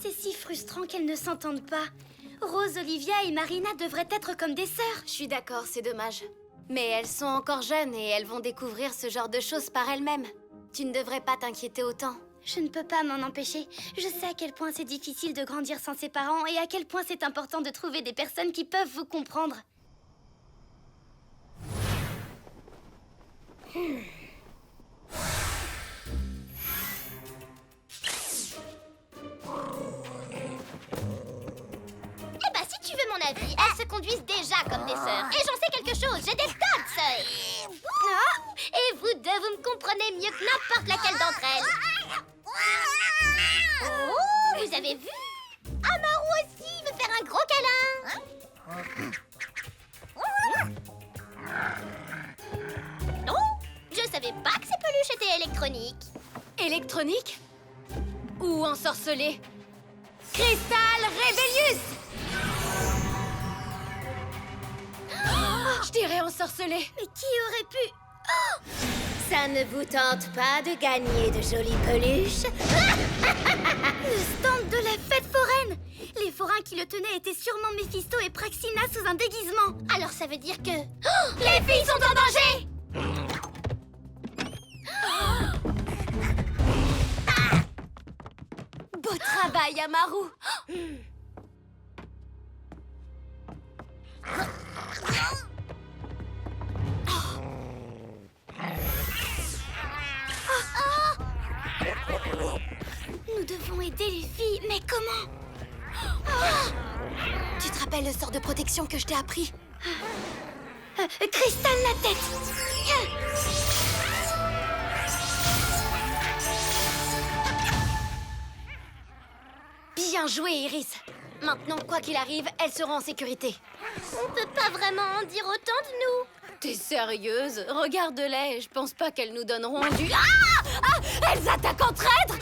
C'est si frustrant qu'elles ne s'entendent pas. Rose, Olivia et Marina devraient être comme des sœurs. Je suis d'accord, c'est dommage. Mais elles sont encore jeunes et elles vont découvrir ce genre de choses par elles-mêmes. Tu ne devrais pas t'inquiéter autant. Je ne peux pas m'en empêcher. Je sais à quel point c'est difficile de grandir sans ses parents et à quel point c'est important de trouver des personnes qui peuvent vous comprendre. Si tu veux mon avis, elles se conduisent déjà comme des sœurs. Et j'en sais quelque chose, j'ai des tas de sœurs. Et vous deux, vous me comprenez mieux que n'importe laquelle d'entre elles. Oh, vous avez vu? Amaru aussi veut faire un gros câlin. Non, je savais pas que ces peluches étaient électroniques. Électronique? Ou ensorcelée? Crystal Rebellius! Je dirais ensorcelée. Mais qui aurait pu... Ça ne vous tente pas de gagner de jolies peluches? Le stand de la fête foraine! Les forains qui le tenaient étaient sûrement Méphisto et Praxina sous un déguisement. Alors ça veut dire que... Les filles sont en danger! Beau travail, Amaru! Nous devons aider les filles, mais comment? Tu te rappelles le sort de protection que je t'ai appris? Cristal la tête! Bien joué, Iris! Maintenant, quoi qu'il arrive, elles seront en sécurité. On peut pas vraiment en dire autant de nous. T'es sérieuse? Regarde-les, je pense pas qu'elles nous donneront du... Ah! Elles attaquent en traître!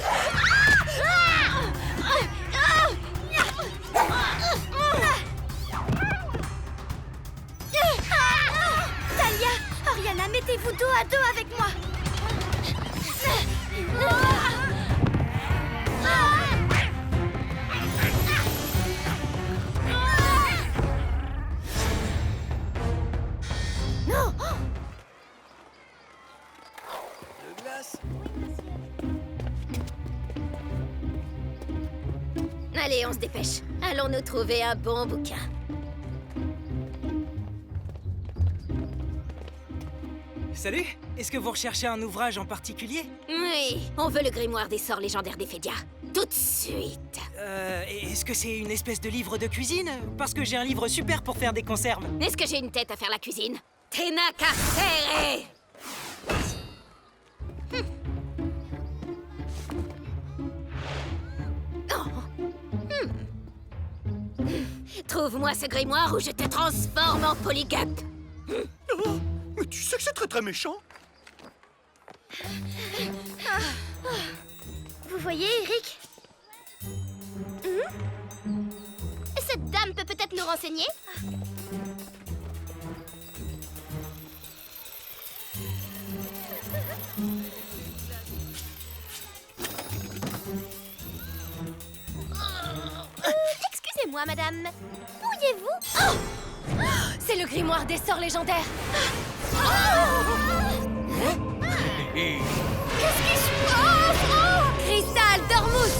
Talia, Ariana, mettez-vous dos à dos avec moi. Non. De glace. Allez, on se dépêche. Allons nous trouver un bon bouquin. Salut! Est-ce que vous recherchez un ouvrage en particulier? Oui, on veut le grimoire des sorts légendaires d'Éphédia. Tout de suite. Est-ce que c'est une espèce de livre de cuisine? Parce que j'ai un livre super pour faire des conserves. Est-ce que j'ai une tête à faire la cuisine? Tena carcere! Trouve-moi ce grimoire ou je te transforme en polygup. Oh, mais tu sais que c'est très très méchant. Vous voyez, Eric? Cette dame peut peut-être nous renseigner? Excusez-moi, madame. Pourriez-vous... Oh! C'est le grimoire des sorts légendaires! Qu'est-ce qui se passe? Cristal Dormus!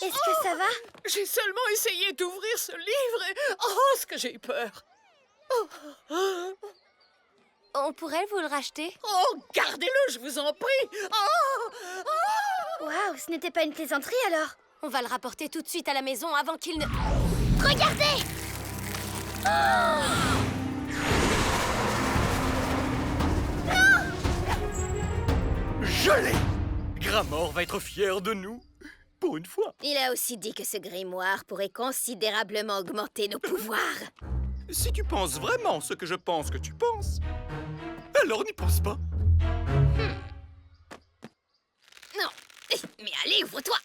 Est-ce que ça va? J'ai seulement essayé d'ouvrir ce livre et... Oh, ce que j'ai eu peur! On pourrait vous le racheter? Oh, gardez-le, je vous en prie! Waouh, ce n'était pas une plaisanterie alors? On va le rapporter tout de suite à la maison avant qu'il ne... Regardez! Je l'ai! Gramor va être fier de nous. Pour une fois. Il a aussi dit que ce grimoire pourrait considérablement augmenter nos pouvoirs. Si tu penses vraiment ce que je pense que tu penses, Alors n'y pense pas. Non. Mais allez, ouvre-toi.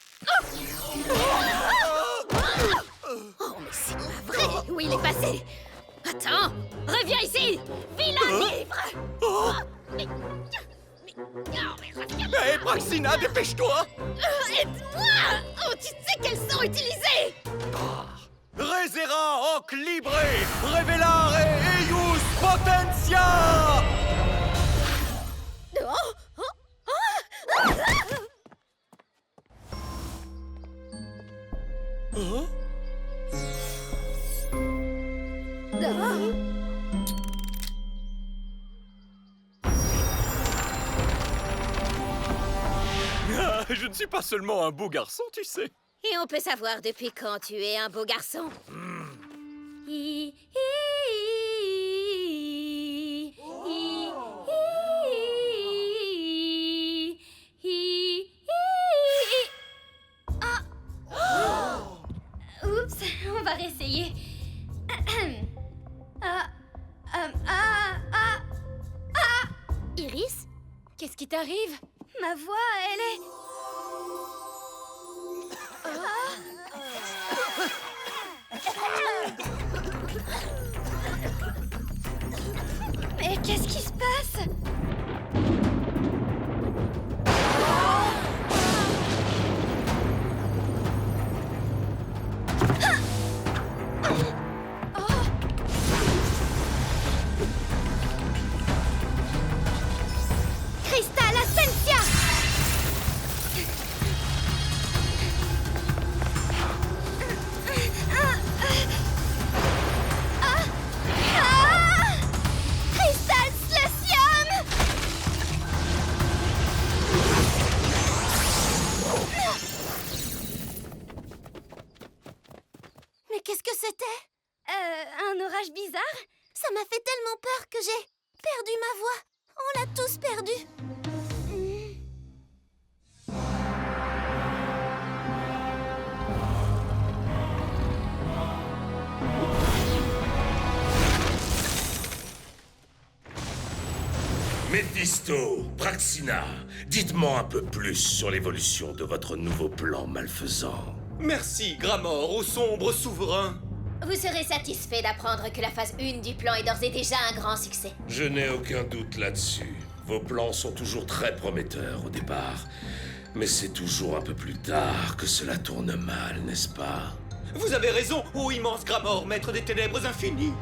Oh, mais c'est pas vrai. Où il est passé? Attends, reviens ici. Vilain livre. Mais reviens. Hé, Praxina, dépêche-toi. Aide-moi. Oh, tu sais quels sont utilisés. Resera hoc libre, revelare eius potentia. Je ne suis pas seulement un beau garçon, tu sais. Et on peut savoir depuis quand tu es un beau garçon. Oups, on va réessayer. Iris? Qu'est-ce qui t'arrive? Ma voix, elle est... Mais qu'est-ce qui se passe? Cristal Ascensia! Cristal Slessium! Mais qu'est-ce que c'était? Un orage bizarre? Ça m'a fait tellement peur que j'ai perdu ma voix. On l'a tous perdue. Méphisto, Praxina, dites-moi un peu plus sur l'évolution de votre nouveau plan malfaisant. Merci, Gramor, au sombre souverain. Vous serez satisfait d'apprendre que la phase 1 du plan est d'ores et déjà un grand succès. Je n'ai aucun doute là-dessus. Vos plans sont toujours très prometteurs au départ. Mais c'est toujours un peu plus tard que cela tourne mal, n'est-ce pas? Vous avez raison, ô immense Gramor, maître des ténèbres infinies.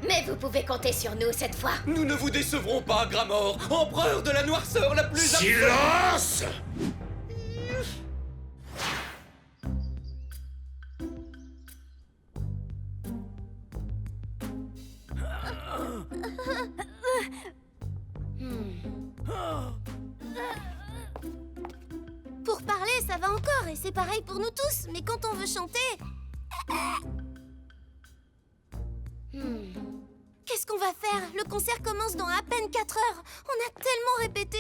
Mais vous pouvez compter sur nous cette fois. Nous ne vous décevrons pas, Gramor, empereur de la noirceur la plus... Silence! Pour parler, ça va encore, et c'est pareil pour nous tous. Mais quand on veut chanter... Qu'est-ce qu'on va faire? Le concert commence dans à peine 4 heures. On a tellement répété.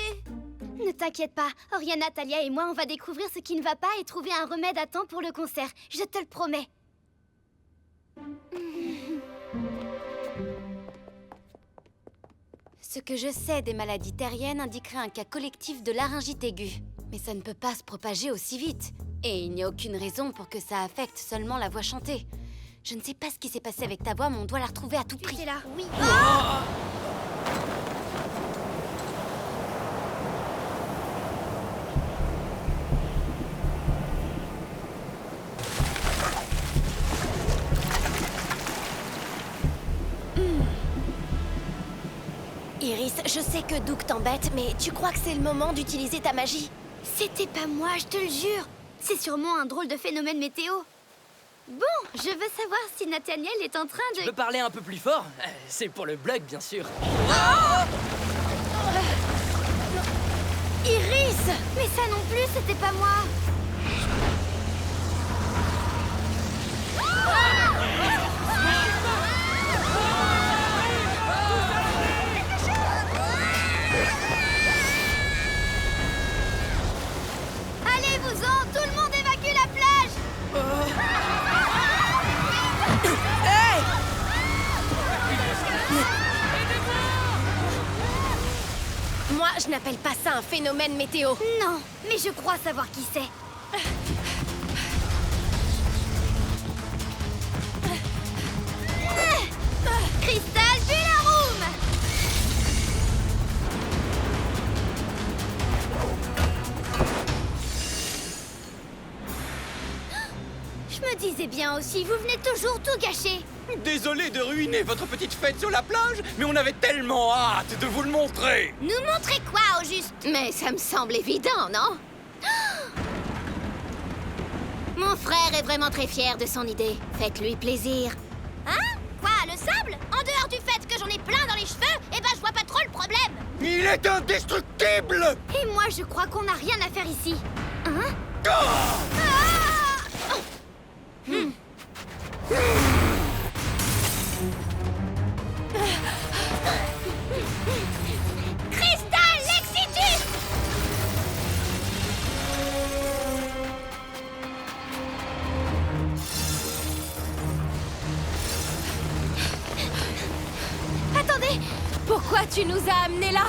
Ne t'inquiète pas, Oriana, Talia et moi, on va découvrir ce qui ne va pas et trouver un remède à temps pour le concert. Je te le promets. Ce que je sais des maladies terriennes indiquerait un cas collectif de laryngite aiguë. Mais ça ne peut pas se propager aussi vite. Et il n'y a aucune raison pour que ça affecte seulement la voix chantée. Je ne sais pas ce qui s'est passé avec ta voix, mais on doit la retrouver à tout prix. C'est là. Oui. Iris, je sais que Doug t'embête, mais tu crois que c'est le moment d'utiliser ta magie? C'était pas moi, je te le jure. C'est sûrement un drôle de phénomène météo. Bon, je veux savoir si Nathaniel est en train de... Tu peux parler un peu plus fort? C'est pour le blog, bien sûr. Iris! Mais ça non plus, c'était pas moi. Allez-vous-en, tout le monde évacue la plage! Je n'appelle pas ça un phénomène météo. Non, mais je crois savoir qui c'est. Crystal Bularoom! Je me disais bien aussi, vous venez toujours tout gâcher. Désolé de ruiner votre petite fête sur la plage, mais on avait tellement hâte de vous le montrer. Nous montrer quoi, au juste? Mais ça me semble évident, non? Mon frère est vraiment très fier de son idée. Faites-lui plaisir. Hein? Quoi, le sable? En dehors du fait que j'en ai plein dans les cheveux, eh ben je vois pas trop le problème. Il est indestructible. Et moi, je crois qu'on n'a rien à faire ici. Hein? Crystal Lexitus! Attendez, Pourquoi tu nous as amenés là?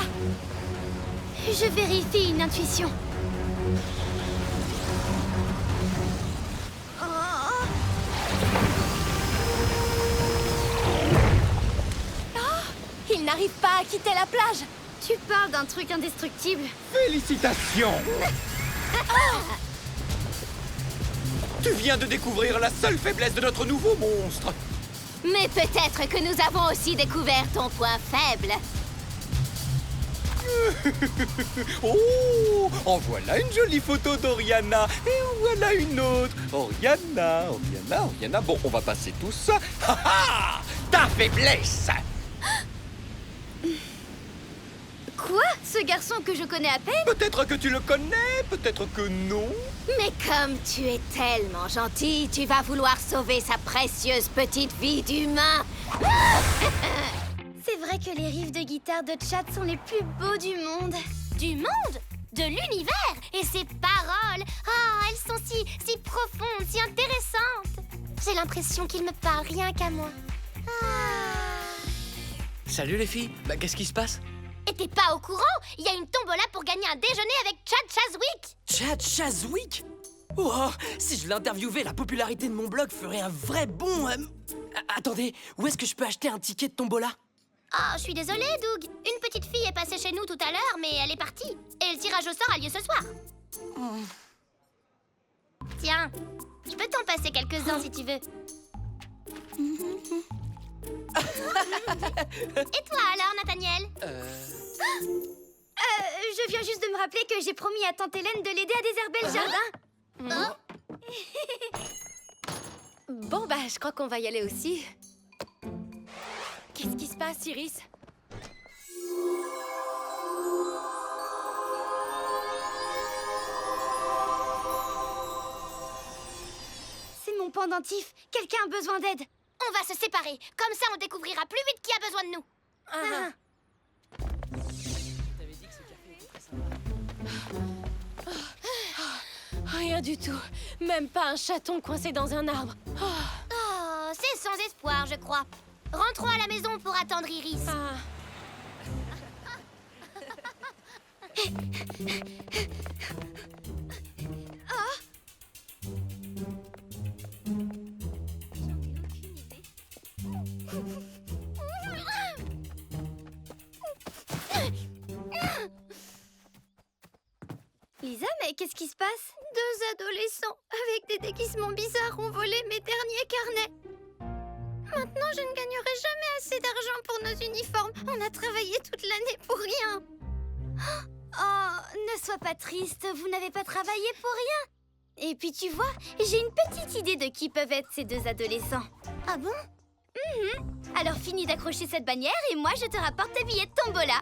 je vérifie une intuition. Il n'arrive pas à quitter la plage. Tu parles d'un truc indestructible. Félicitations. Tu viens de découvrir la seule faiblesse de notre nouveau monstre. Mais peut-être que nous avons aussi découvert ton point faible. Oh, en voilà une jolie photo d'Oriana. Et en voilà une autre. Oriana. Bon, on va passer tout ça. Ha ha! Ta faiblesse. Quoi? Ce garçon que je connais à peine? Peut-être que tu le connais, peut-être que non. Mais comme tu es tellement gentil, tu vas vouloir sauver sa précieuse petite vie d'humain. C'est vrai que les riffs de guitare de Chad sont les plus beaux du monde. Du monde? De l'univers? Et ses paroles? Ah, elles sont si profondes, si intéressantes. J'ai l'impression qu'il me parle rien qu'à moi. Salut les filles, qu'est-ce qui se passe? Et t'es pas au courant? Il y a une tombola pour gagner un déjeuner avec Chad Chazwick. Chad Chazwick? Oh, si je l'interviewais, la popularité de mon blog ferait un vrai bond. Attendez, où est-ce que je peux acheter un ticket de tombola? Oh, je suis désolée, Doug. Une petite fille est passée chez nous tout à l'heure, mais elle est partie. Et le tirage au sort a lieu ce soir. Tiens, je peux t'en passer quelques-uns si tu veux. Et toi alors, Nathaniel? Je viens juste de me rappeler que j'ai promis à tante Hélène de l'aider à désherber le jardin. Bon, je crois qu'on va y aller aussi. Qu'est-ce qui se passe, Iris? C'est mon pendentif. Quelqu'un a besoin d'aide. On va se séparer. Comme ça, on découvrira plus vite qui a besoin de nous. Rien du tout. Même pas un chaton coincé dans un arbre. Oh, c'est sans espoir, je crois. Rentrons à la maison pour attendre Iris. Lisa, mais qu'est-ce qui se passe? Deux adolescents avec des déguisements bizarres ont volé mes derniers carnets. Maintenant, je ne gagnerai jamais assez d'argent pour nos uniformes. On a travaillé toute l'année pour rien. Oh, ne sois pas triste, vous n'avez pas travaillé pour rien. Et puis tu vois, j'ai une petite idée de qui peuvent être ces deux adolescents. Ah bon? Alors finis d'accrocher cette bannière et moi je te rapporte tes billets de tombola.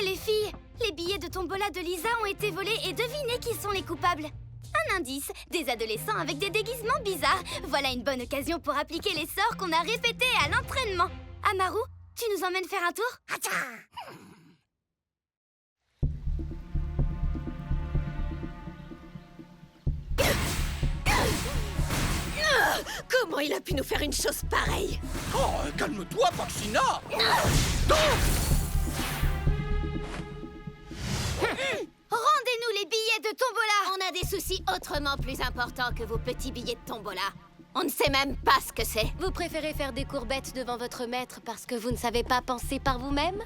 Les filles, les billets de tombola de Lisa ont été volés et devinez qui sont les coupables. Un indice, des adolescents avec des déguisements bizarres. Voilà une bonne occasion pour appliquer les sorts qu'on a répétés à l'entraînement. Amaru, tu nous emmènes faire un tour? Comment il a pu nous faire une chose pareille? Oh, calme-toi, Praxina. Rendez-nous les billets de tombola. On a des soucis autrement plus importants que vos petits billets de tombola. On ne sait même pas ce que c'est. Vous préférez faire des courbettes devant votre maître parce que vous ne savez pas penser par vous-même?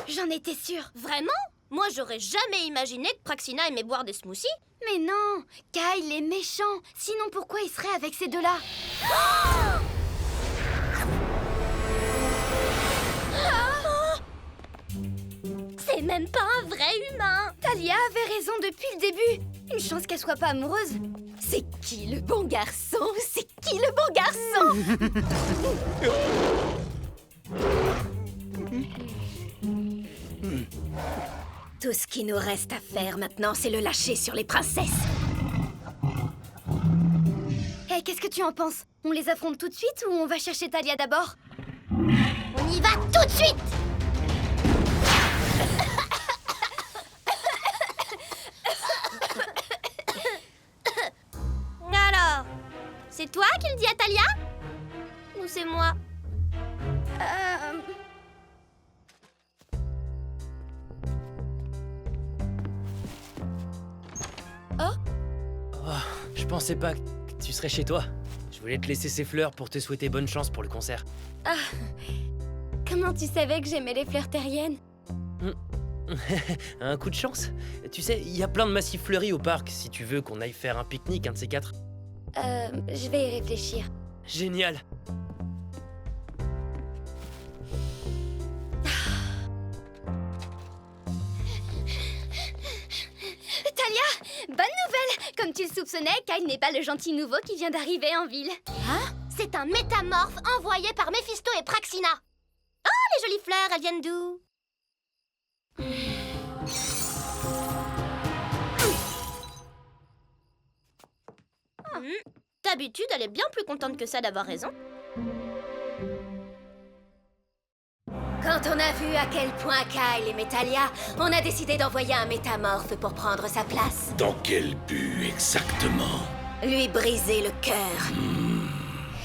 J'en étais sûre. Vraiment? Moi, j'aurais jamais imaginé que Praxina aimait boire des smoothies. Mais non, Kyle est méchant. Sinon, pourquoi il serait avec ces deux-là? C'est même pas un vrai humain. Talia avait raison depuis le début. Une chance qu'elle soit pas amoureuse. C'est qui le bon garçon? C'est qui le bon garçon? Tout ce qui nous reste à faire maintenant, c'est le lâcher sur les princesses. Hé, qu'est-ce que tu en penses? On les affronte tout de suite ou on va chercher Talia d'abord? On y va tout de suite. Alors, c'est toi qui le dis à Talia? Ou c'est moi? Oh, je pensais pas que tu serais chez toi. Je voulais te laisser ces fleurs pour te souhaiter bonne chance pour le concert. Comment tu savais que j'aimais les fleurs terriennes? Un coup de chance. Tu sais, il y a plein de massifs fleuris au parc si tu veux qu'on aille faire un pique-nique, un de ces quatre. Je vais y réfléchir. Génial. Talia, bonne nouvelle! Comme tu le soupçonnais, Kyle n'est pas le gentil nouveau qui vient d'arriver en ville. C'est un métamorphe envoyé par Méphisto et Praxina. Oh, les jolies fleurs, elles viennent d'où? D'habitude, elle est bien plus contente que ça d'avoir raison. Quand on a vu à quel point Kyle aimait Talia, on a décidé d'envoyer un métamorphe pour prendre sa place. Dans quel but exactement? Lui briser le cœur.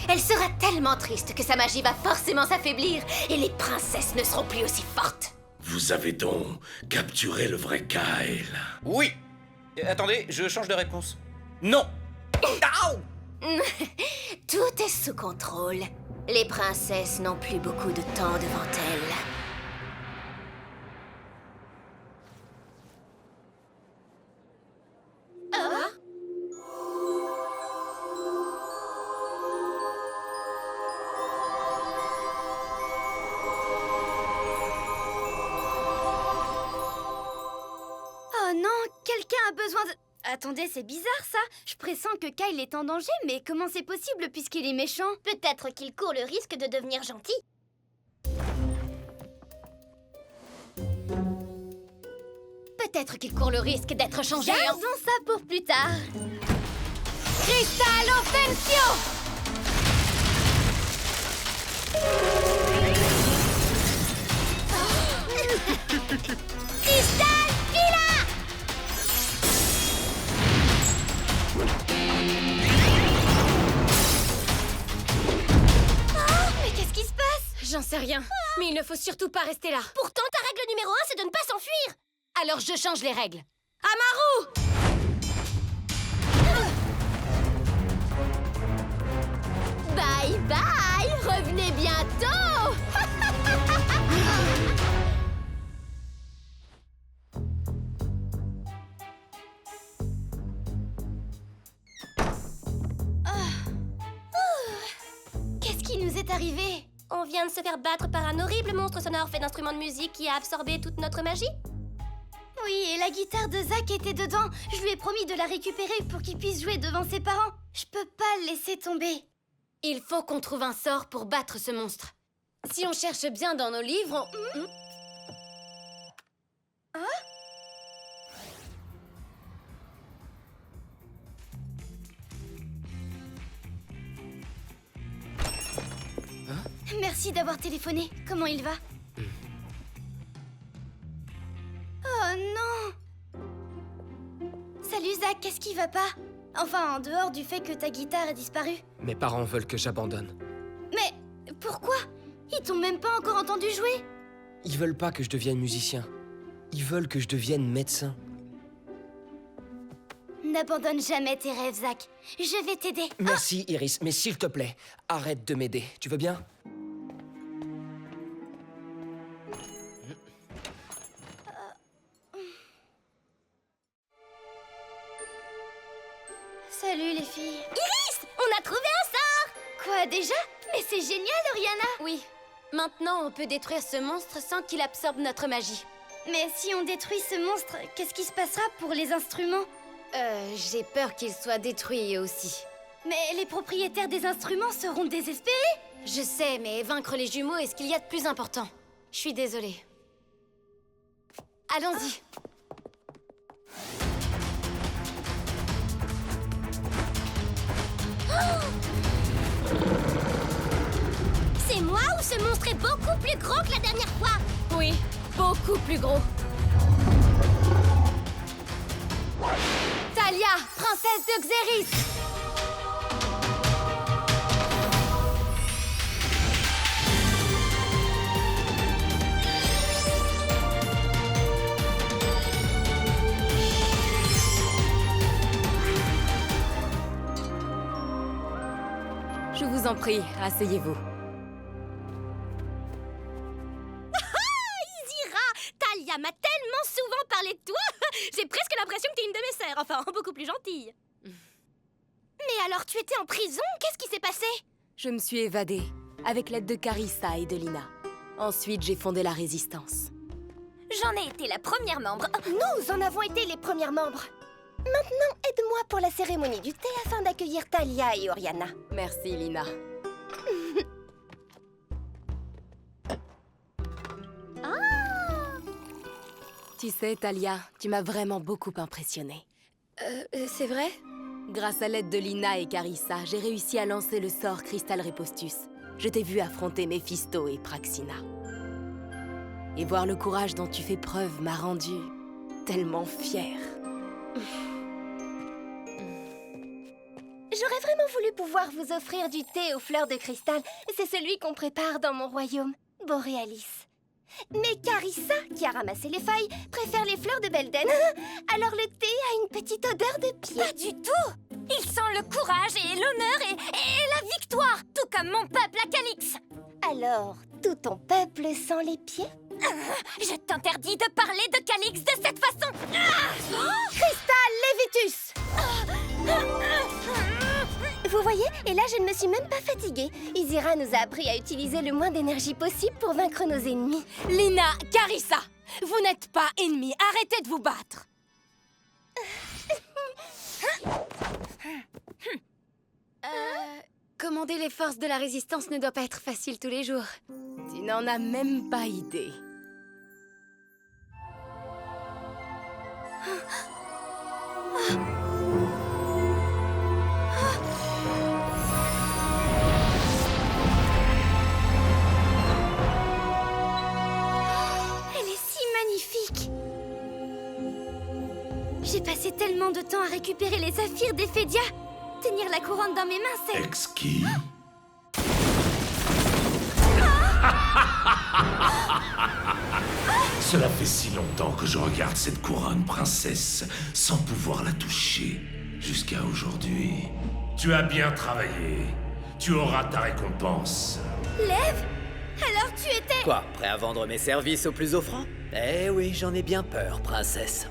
Elle sera tellement triste que sa magie va forcément s'affaiblir et les princesses ne seront plus aussi fortes. Vous avez donc capturé le vrai Kyle? Oui. Attendez, je change de réponse. Non. Au! Tout est sous contrôle. Les princesses n'ont plus beaucoup de temps devant elles. Oh non, quelqu'un a besoin de... Attendez, c'est bizarre ça. Je pressens que Kyle est en danger, mais comment c'est possible puisqu'il est méchant? Peut-être qu'il court le risque de devenir gentil. Peut-être qu'il court le risque d'être changé en... Gardons ça pour plus tard. Cristal Offensio! Cristal Villa! Mais qu'est-ce qui se passe? J'en sais rien, mais il ne faut surtout pas rester là. Pourtant, ta règle numéro 1, c'est de ne pas s'enfuir. Alors je change les règles. Amaru! Bye bye! Revenez bientôt! Qu'est-ce qui nous est arrivé? On vient de se faire battre par un horrible monstre sonore fait d'instruments de musique qui a absorbé toute notre magie. Oui, et la guitare de Zach était dedans. Je lui ai promis de la récupérer pour qu'il puisse jouer devant ses parents. Je peux pas le laisser tomber. Il faut qu'on trouve un sort pour battre ce monstre. Si on cherche bien dans nos livres, on... Merci d'avoir téléphoné. Comment il va? Oh non! Salut Zach, qu'est-ce qui va pas? Enfin, en dehors du fait que ta guitare a disparu. Mes parents veulent que j'abandonne. Mais pourquoi? Ils t'ont même pas encore entendu jouer. Ils veulent pas que je devienne musicien. Ils veulent que je devienne médecin. N'abandonne jamais tes rêves, Zach. Je vais t'aider. Merci, Iris, mais s'il te plaît, arrête de m'aider. Tu veux bien? Salut les filles. Iris, on a trouvé un sort! Quoi déjà? Mais c'est génial, Oriana. Oui. Maintenant, on peut détruire ce monstre sans qu'il absorbe notre magie. Mais si on détruit ce monstre, qu'est-ce qui se passera pour les instruments? J'ai peur qu'il soit détruit aussi. Mais les propriétaires des instruments seront désespérés. Je sais, mais vaincre les jumeaux est ce qu'il y a de plus important. Je suis désolée. Allons-y. C'est moi ou ce monstre est beaucoup plus gros que la dernière fois? Oui, beaucoup plus gros. Talia, princesse de Xéris! Je vous en prie, asseyez-vous. Talia m'a tellement souvent parlé de toi. J'ai presque l'impression que t'es une de mes sœurs. Enfin, beaucoup plus gentille. Mais alors, tu étais en prison? Qu'est-ce qui s'est passé? Je me suis évadée, avec l'aide de Carissa et de Lina. Ensuite, j'ai fondé la Résistance. J'en ai été la première membre. Nous en avons été les premières membres. Maintenant, aide-moi pour la cérémonie du thé afin d'accueillir Talia et Oriana. Merci, Lina. Tu sais, Talia, tu m'as vraiment beaucoup impressionnée. C'est vrai? Grâce à l'aide de Lina et Carissa, j'ai réussi à lancer le sort Crystal Repostus. Je t'ai vu affronter Mephisto et Praxina. Et voir le courage dont tu fais preuve m'a rendue tellement fière. J'aurais vraiment voulu pouvoir vous offrir du thé aux fleurs de cristal. C'est celui qu'on prépare dans mon royaume, Borealis. Mais Carissa, qui a ramassé les feuilles, préfère les fleurs de Belden. Alors le thé a une petite odeur de pied. Pas du tout! Il sent le courage et l'honneur et la victoire, tout comme mon peuple à Calix. Alors, tout ton peuple sent les pieds? Je t'interdis de parler de Calix de cette façon. Crystal Levitus! Vous voyez? Et là, je ne me suis même pas fatiguée. Izira nous a appris à utiliser le moins d'énergie possible pour vaincre nos ennemis. Lina, Carissa, vous n'êtes pas ennemis. Arrêtez de vous battre. Commander les forces de la Résistance ne doit pas être facile tous les jours. Tu n'en as même pas idée. Elle est si magnifique. J'ai passé tellement de temps à récupérer les saphirs d'Ephédia. Tenir la couronne dans mes mains, c'est... Exquis. Cela fait si longtemps que je regarde cette couronne, princesse, sans pouvoir la toucher. Jusqu'à aujourd'hui. Tu as bien travaillé. Tu auras ta récompense. Lève? Alors tu étais... Quoi, prêt à vendre mes services au plus offrant? Eh oui, j'en ai bien peur, princesse.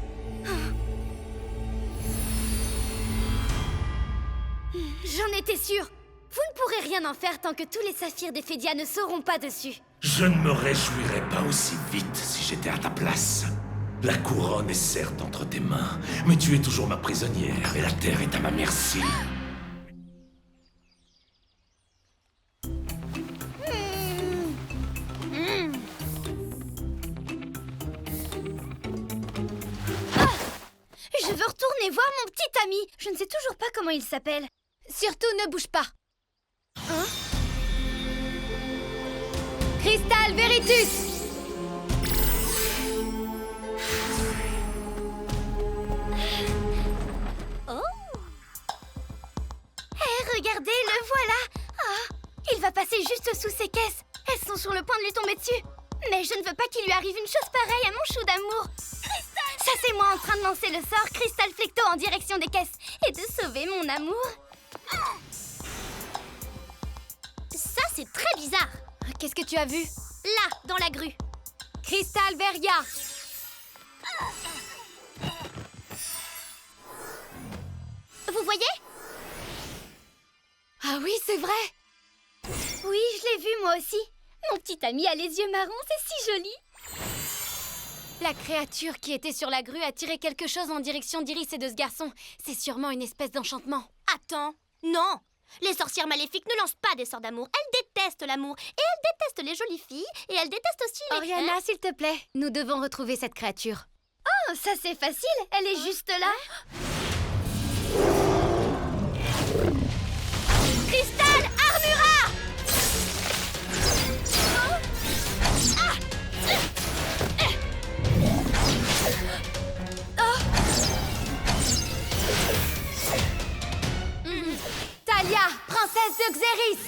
J'en étais sûre. Vous ne pourrez rien en faire tant que tous les saphirs d'Ephédia ne seront pas dessus. Je ne me réjouirais pas aussi vite si j'étais à ta place. La couronne est certes entre tes mains, mais tu es toujours ma prisonnière et la terre est à ma merci. Je veux retourner voir mon petit ami. Je ne sais toujours pas comment il s'appelle. Surtout, ne bouge pas. Crystal Veritus! Regardez, le voilà. Ah, il va passer juste sous ces caisses. Elles sont sur le point de lui tomber dessus. Mais je ne veux pas qu'il lui arrive une chose pareille à mon chou d'amour. Ça, c'est moi en train de lancer le sort Cristal Flecto en direction des caisses et de sauver mon amour. Ça, c'est très bizarre. Qu'est-ce que tu as vu? Là, dans la grue. Crystal Veria! Vous voyez? Ah oui, c'est vrai! Oui, je l'ai vu moi aussi. Mon petit ami a les yeux marrons, c'est si joli. La créature qui était sur la grue a tiré quelque chose en direction d'Iris et de ce garçon. C'est sûrement une espèce d'enchantement. Attends, non. Les sorcières maléfiques ne lancent pas des sorts d'amour. Elles détestent l'amour. Et elles détestent les jolies filles. Et elles détestent aussi les... Oriana, s'il te plaît, nous devons retrouver cette créature. Oh, ça c'est facile, elle est juste là. Cristal Armura! Talia, princesse de Xéris!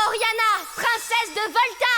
Oriana, princesse de Volta!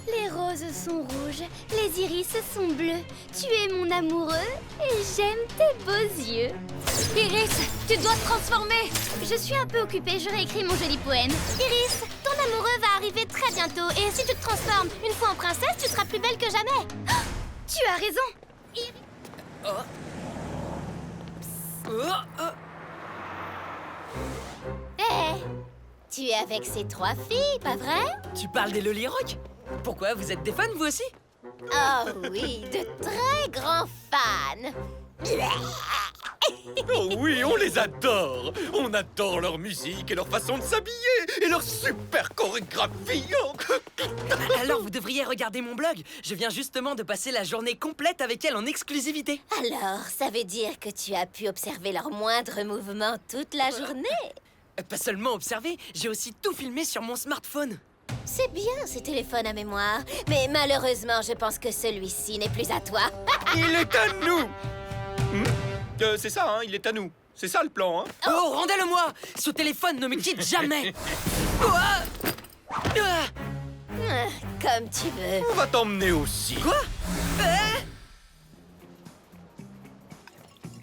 Les roses sont rouges, les iris sont bleus. Tu es mon amoureux et j'aime tes beaux yeux. Iris, tu dois te transformer! Je suis un peu occupée, je réécris mon joli poème. Iris, ton amoureux va arriver très bientôt. Et si tu te transformes une fois en princesse, tu seras plus belle que jamais. Tu as raison. Hé, tu es avec ces 3 filles, pas vrai? Tu parles des Loli Rock? Pourquoi, vous êtes des fans, vous aussi? Oh oui, de très grands fans. Oh oui, on les adore. On adore leur musique et leur façon de s'habiller et leur super chorégraphie. Alors vous devriez regarder mon blog. Je viens justement de passer la journée complète avec elle en exclusivité. Alors, ça veut dire que tu as pu observer leurs moindres mouvements toute la journée? Pas seulement observer, j'ai aussi tout filmé sur mon smartphone. C'est bien, ces téléphones à mémoire. Mais malheureusement, je pense que celui-ci n'est plus à toi. Il est à nous. C'est ça, hein, il est à nous. C'est ça le plan, hein. Oh, rendez-le-moi! Ce téléphone ne me quitte jamais. Comme tu veux. On va t'emmener aussi. Quoi?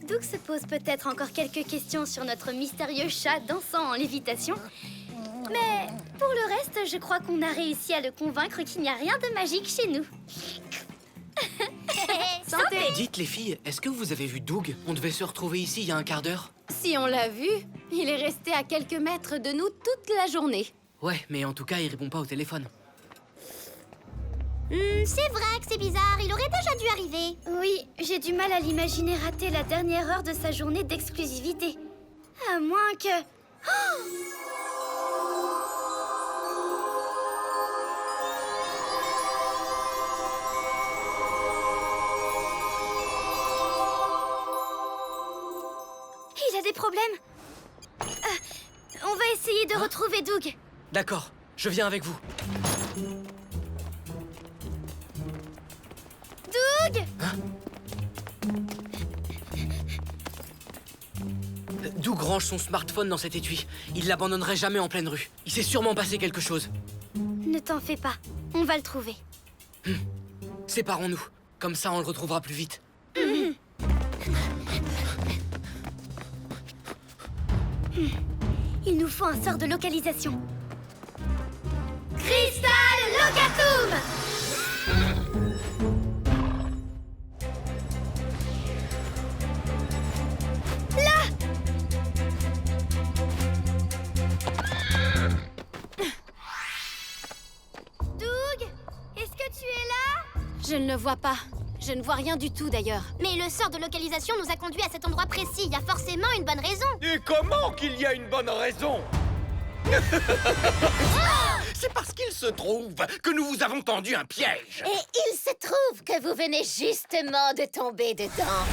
Doug se pose peut-être encore quelques questions sur notre mystérieux chat dansant en lévitation. Mais pour le reste, je crois qu'on a réussi à le convaincre qu'il n'y a rien de magique chez nous. Santé! Dites les filles, est-ce que vous avez vu Doug? On devait se retrouver ici il y a un quart d'heure. Si on l'a vu, il est resté à quelques mètres de nous toute la journée. Ouais, mais en tout cas, il répond pas au téléphone. C'est vrai que c'est bizarre, il aurait déjà dû arriver. Oui, j'ai du mal à l'imaginer rater la dernière heure de sa journée d'exclusivité. À moins que... Il a des problèmes. On va essayer de retrouver Doug. D'accord, je viens avec vous. Doug! Doug range son smartphone dans cet étui. Il l'abandonnerait jamais en pleine rue. Il s'est sûrement passé quelque chose. Ne t'en fais pas, on va le trouver. Séparons-nous. Comme ça, on le retrouvera plus vite. Il nous faut un sort de localisation. Crystal Locatum! Doug, est-ce que tu es là? Je ne le vois pas. Je ne vois rien du tout d'ailleurs. Mais le sort de localisation nous a conduits à cet endroit précis. Il y a forcément une bonne raison. Et comment qu'il y a une bonne raison? C'est parce qu'il se trouve que nous vous avons tendu un piège. Et il se trouve que vous venez justement de tomber dedans.